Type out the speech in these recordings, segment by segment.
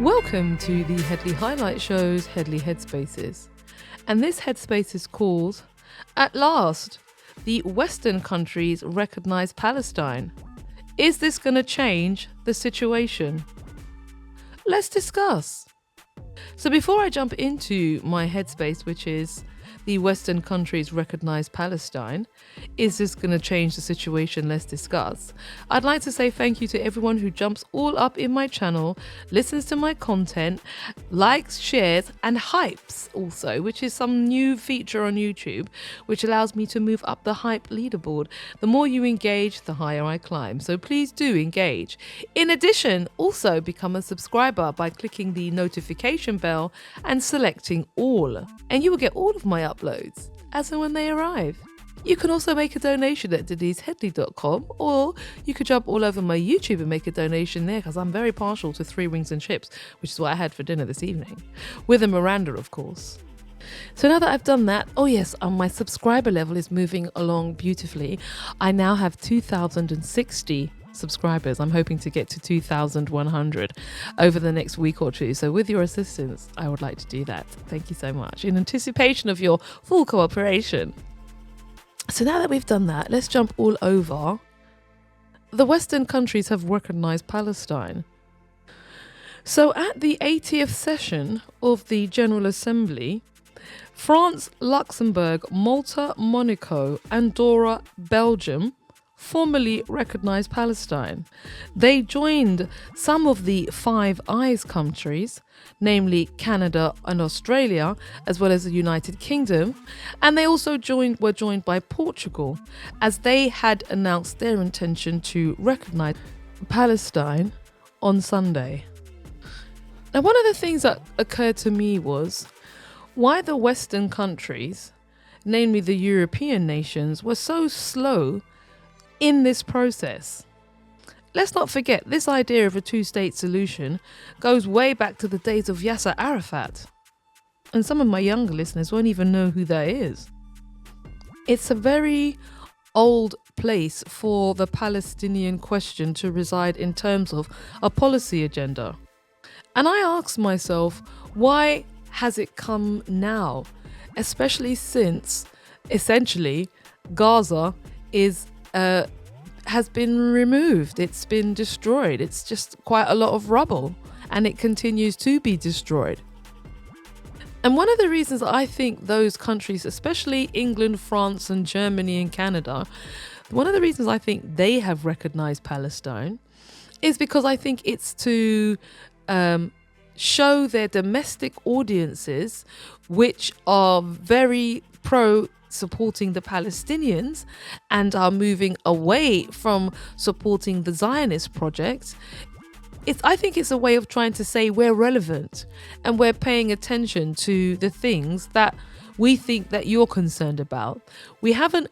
Welcome to the Headley Highlight Show's Headley Headspaces. And this headspace is called, At Last, the Western countries recognise Palestine. Is this going to change the situation? Let's discuss. So before I jump into my headspace, which is the Western countries recognise Palestine, is this going to change the situation? Let's discuss. I'd like to say thank you to everyone who jumps all up in my channel, listens to my content, likes, shares and hypes also, which is some new feature on YouTube which allows me to move up the hype leaderboard. The more you engage, the higher I climb. So please do engage. In addition, also become a subscriber by clicking the notification bell and selecting all, and you will get all of my uploads as and when they arrive. You can also make a donation at denizehedley.com, or you could jump all over my YouTube and make a donation there, because I'm very partial to 3 wings and chips, which is what I had for dinner this evening, with a Miranda, of course. So now that I've done that, oh yes, my subscriber level is moving along beautifully. I now have 2,060 subscribers. I'm hoping to get to 2,100 over the next week or two. So with your assistance, I would like to do that. Thank you so much. In anticipation of your full cooperation. So now that we've done that, let's jump all over. The Western countries have recognized Palestine. So at the 80th session of the General Assembly, France, Luxembourg, Malta, Monaco, Andorra, Belgium formally recognized Palestine. They joined some of the Five Eyes countries, namely Canada and Australia, as well as the United Kingdom, and they also were joined by Portugal, as they had announced their intention to recognize Palestine on Sunday. Now, one of the things that occurred to me was why the Western countries, namely the European nations, were so slow in this process. Let's not forget, this idea of a two-state solution goes way back to the days of Yasser Arafat. And some of my younger listeners won't even know who that is. It's a very old place for the Palestinian question to reside in terms of a policy agenda. And I ask myself, why has it come now? Especially since, essentially, Gaza has been removed. It's been destroyed. It's just quite a lot of rubble, and it continues to be destroyed. And one of the reasons I think those countries, especially England, France and Germany and Canada, one of the reasons I think they have recognized Palestine is because I think it's to show their domestic audiences, which are very pro supporting the Palestinians and are moving away from supporting the Zionist project. I think it's a way of trying to say we're relevant and we're paying attention to the things that we think that you're concerned about. We haven't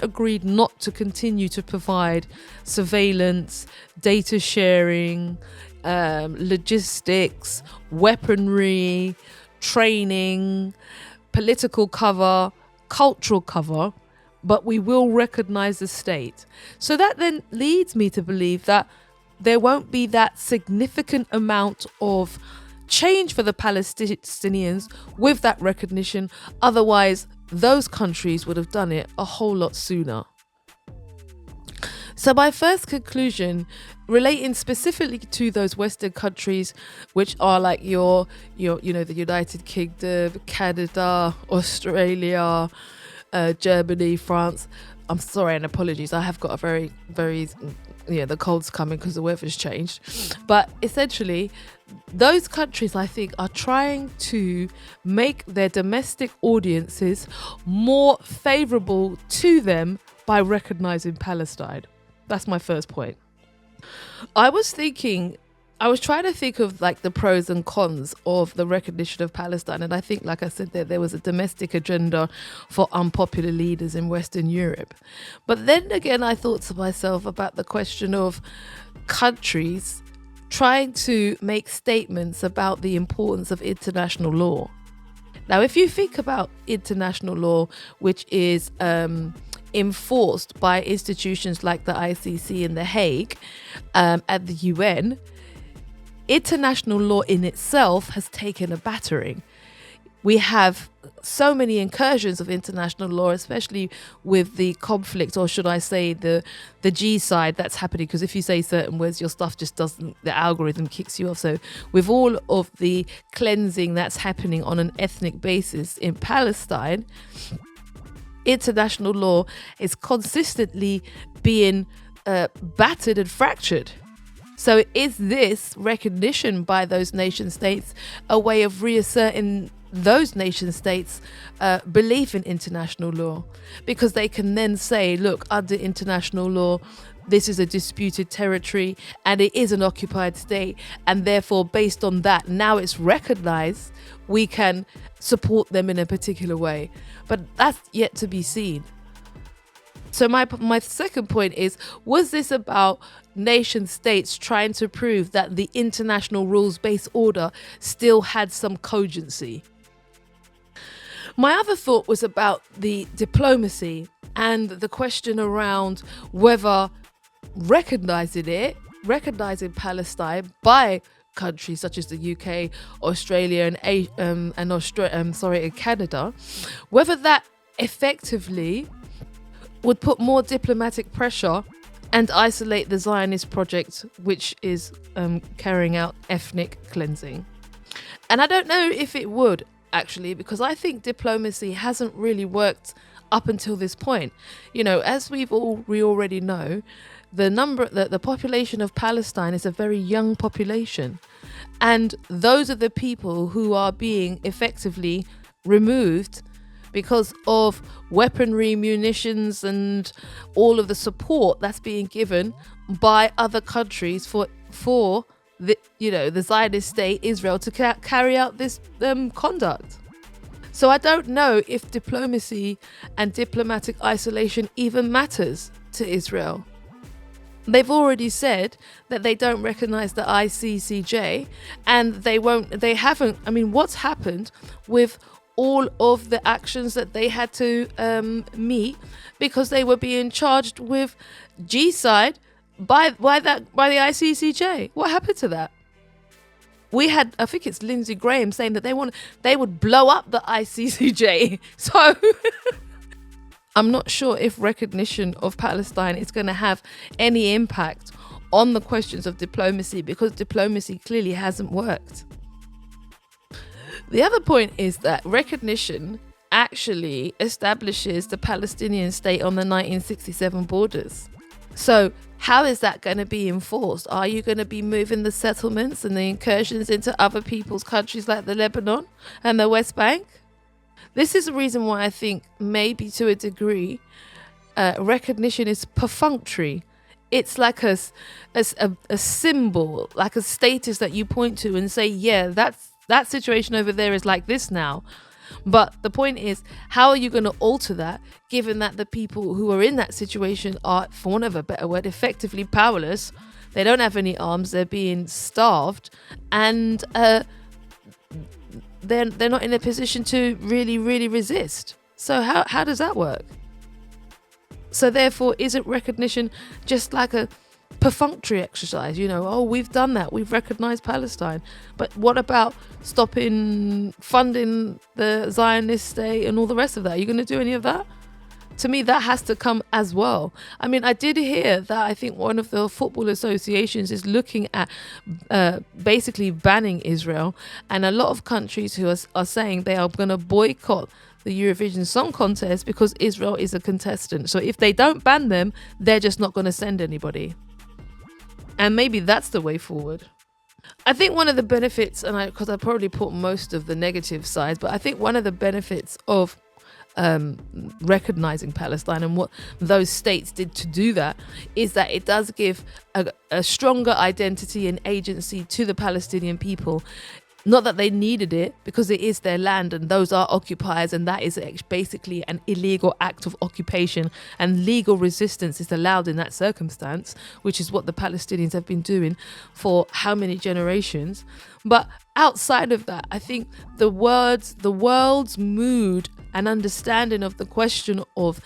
agreed not to continue to provide surveillance, data sharing, logistics, weaponry, training, political cover, cultural cover, but we will recognize the state. So that then leads me to believe that there won't be that significant amount of change for the Palestinians with that recognition. Otherwise, those countries would have done it a whole lot sooner. So my first conclusion, relating specifically to those Western countries, which are like the United Kingdom, Canada, Australia, Germany, France. I'm sorry and apologies. I have got a very, the cold's coming because the weather's changed. But essentially, those countries, I think, are trying to make their domestic audiences more favourable to them by recognising Palestine. That's my first point. I was trying to think of like the pros and cons of the recognition of Palestine. And I think, like I said, there was a domestic agenda for unpopular leaders in Western Europe. But then again, I thought to myself about the question of countries trying to make statements about the importance of international law. Now, if you think about international law, which is enforced by institutions like the ICC in The Hague, at the UN, international law in itself has taken a battering. We have so many incursions of international law, especially with the conflict, or should I say the G side that's happening, because if you say certain words, your stuff just doesn't, the algorithm kicks you off. So with all of the cleansing that's happening on an ethnic basis in Palestine, international law is consistently being battered and fractured. So is this recognition by those nation states a way of reasserting those nation states' belief in international law? Because they can then say, look, under international law, this is a disputed territory and it is an occupied state, and therefore based on that, now it's recognized, we can support them in a particular way. But that's yet to be seen. So my second point is, was this about nation states trying to prove that the international rules-based order still had some cogency? My other thought was about the diplomacy and the question around whether recognizing Palestine by countries such as the UK, Australia, and Canada, whether that effectively would put more diplomatic pressure and isolate the Zionist project, which is carrying out ethnic cleansing. And I don't know if it would, actually, because I think diplomacy hasn't really worked up until this point. You know, as we already know, the population of Palestine is a very young population, and those are the people who are being effectively removed because of weaponry, munitions, and all of the support that's being given by other countries for the Zionist state, Israel, to carry out this conduct. So I don't know if diplomacy and diplomatic isolation even matters to Israel. They've already said that they don't recognize the ICCJ, and they haven't. I mean, what's happened with all of the actions that they had to meet because they were being charged with G-side by the ICCJ? What happened to that? We had, I think it's Lindsey Graham saying that they would blow up the ICCJ. So I'm not sure if recognition of Palestine is going to have any impact on the questions of diplomacy, because diplomacy clearly hasn't worked. The other point is that recognition actually establishes the Palestinian state on the 1967 borders. So how is that going to be enforced? Are you going to be moving the settlements and the incursions into other people's countries like the Lebanon and the West Bank? This is the reason why I think maybe to a degree recognition is perfunctory. It's like a symbol, like a status that you point to and say, yeah, that situation over there is like this now. But the point is, how are you going to alter that, given that the people who are in that situation are, for want of a better word, effectively powerless? They don't have any arms, they're being starved, and they're not in a position to really, really resist. So how does that work? So therefore, isn't recognition just like a perfunctory exercise? You know, oh, we've done that, we've recognized Palestine, but what about stopping funding the Zionist state and all the rest of that? Are you going to do any of that? To me, that has to come as well. I mean, I did hear that I think one of the football associations is looking at basically banning Israel, and a lot of countries who are saying they are going to boycott the Eurovision Song Contest because Israel is a contestant. So if they don't ban them, they're just not going to send anybody. And maybe that's the way forward. I think one of the benefits, and because I probably put most of the negative sides, but I think one of the benefits of recognizing Palestine and what those states did to do that is that it does give a stronger identity and agency to the Palestinian people. Not that they needed it, because it is their land and those are occupiers, and that is basically an illegal act of occupation, and legal resistance is allowed in that circumstance, which is what the Palestinians have been doing for how many generations. But outside of that, I think the world's mood an understanding of the question of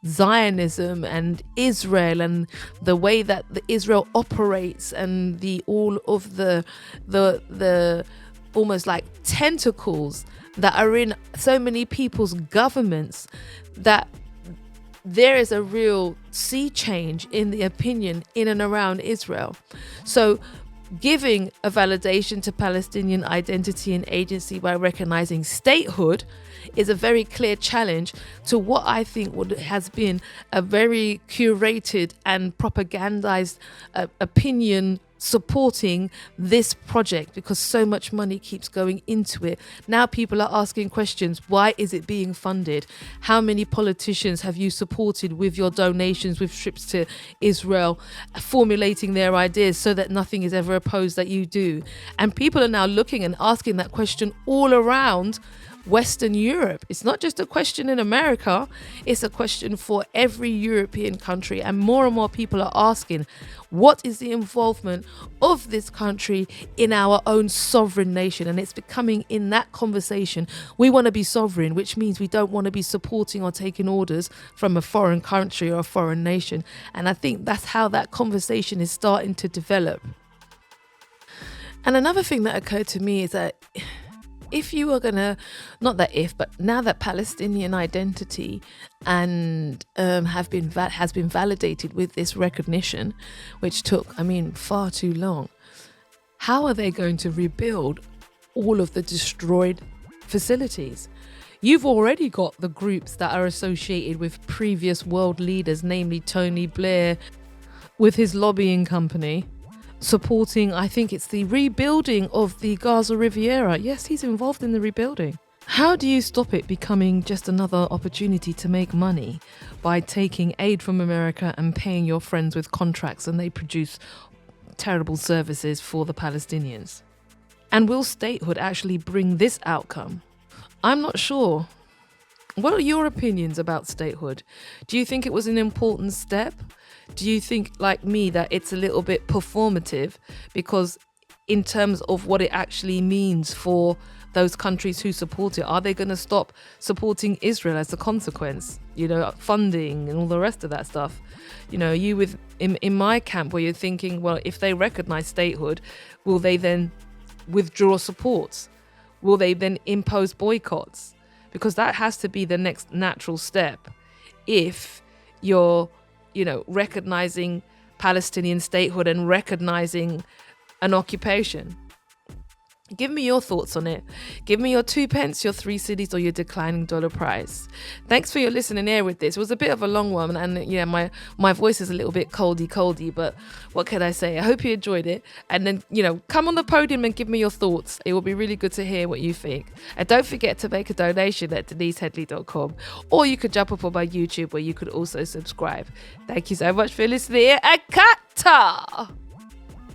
Zionism and Israel and the way that the Israel operates and the all of the almost like tentacles that are in so many people's governments, that there is a real sea change in the opinion in and around Israel. So giving a validation to Palestinian identity and agency by recognizing statehood is a very clear challenge to what I think has been a very curated and propagandized opinion supporting this project, because so much money keeps going into it. Now people are asking questions. Why is it being funded? How many politicians have you supported with your donations, with trips to Israel, formulating their ideas so that nothing is ever opposed that you do? And people are now looking and asking that question all around Western Europe. It's not just a question in America, it's a question for every European country. And more people are asking, what is the involvement of this country in our own sovereign nation? And it's becoming, in that conversation, we want to be sovereign, which means we don't want to be supporting or taking orders from a foreign country or a foreign nation. And I think that's how that conversation is starting to develop. And another thing that occurred to me is that if you are gonna, not that if, but now that Palestinian identity and has been validated with this recognition, which took, far too long, how are they going to rebuild all of the destroyed facilities? You've already got the groups that are associated with previous world leaders, namely Tony Blair with his lobbying company, supporting, I think it's the rebuilding of the Gaza Riviera. Yes, he's involved in the rebuilding. How do you stop it becoming just another opportunity to make money by taking aid from America and paying your friends with contracts and they produce terrible services for the Palestinians? And will statehood actually bring this outcome? I'm not sure. What are your opinions about statehood? Do you think it was an important step? Do you think, like me, that it's a little bit performative, because in terms of what it actually means for those countries who support it, are they going to stop supporting Israel as a consequence? Funding and all the rest of that stuff. You in my camp, where you're thinking, well, if they recognize statehood, will they then withdraw support? Will they then impose boycotts? Because that has to be the next natural step if you're recognizing Palestinian statehood and recognizing an occupation. Give me your thoughts on it. Give me your 2 pence, your 3 cities, or your declining dollar price. Thanks for your listening here with this. It was a bit of a long one, and my voice is a little bit coldy, but what can I say? I hope you enjoyed it. And then, come on the podium and give me your thoughts. It will be really good to hear what you think. And don't forget to make a donation at deniseheadley.com, or you could jump up on my YouTube, where you could also subscribe. Thank you so much for listening. Akata!